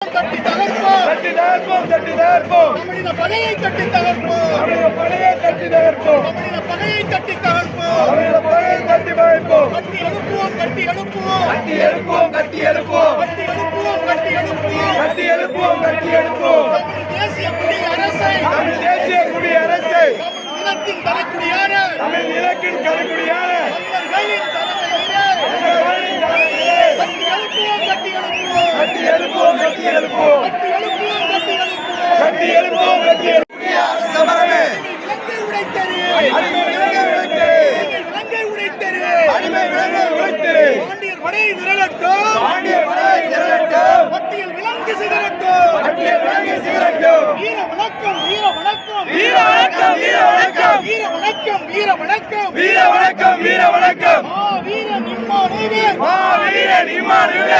தட்டி தகர்ப்போம் தட்டி தகர்ப்போம் தட்டி தகர்ப்போம் தமிழின பகையை தட்டி தகர்ப்போம் தமிழின பகையை தட்டி தகர்ப்போம் தமிழின பகையை தட்டி தகர்ப்போம் தமிழின பகையை தட்டி தகர்ப்போம் கட்டி எழுப்புவோம் கட்டி எழுப்புவோம் கட்டி எழுப்புவோம் கட்டி எழுப்புவோம் கட்டி எழுப்புவோம் கட்டி எழுப்புவோம் கட்டி எழுப்புவோம் கட்டி எழுப்புவோம் தேசிய குடி அரசை தமிழ் தேசிய குடி அரசை நிலத்தின் தலைக்குடியான தமிழ் நிலத்தின் தலைக்குடியான மன்னர்களின் தலைமையிலே கட்டி எழுப்புவோம் கட்டி எழுப்புவோம் கட்டி எழுப்புவோம் கட்டி எழுப்புவோம் கட்டி எழுப்புவோம் கட்டி எழுப்புவோம் சமரமே விலங்கை உடைத்தரு அடிமை விலங்கை உடைத்தரு விலங்கை உடைத்தரு அடிமை விலங்கை உடைத்தரு பாண்டியர் படை விரலட்டும் பாண்டியர் படை விரலட்டும் பட்டியல் விலங்கு சிதறட்டும் பட்டியல் விலங்கு சிதறட்டும் வீர வணக்கம் வீர வணக்கம் வீர வணக்கம் வீர வணக்கம் வீர வணக்கம் வீர வணக்கம் வீர வணக்கம் வீர வணக்கம் வீர நிம்மா வீர நிம்மா வீர நிம்மா வீர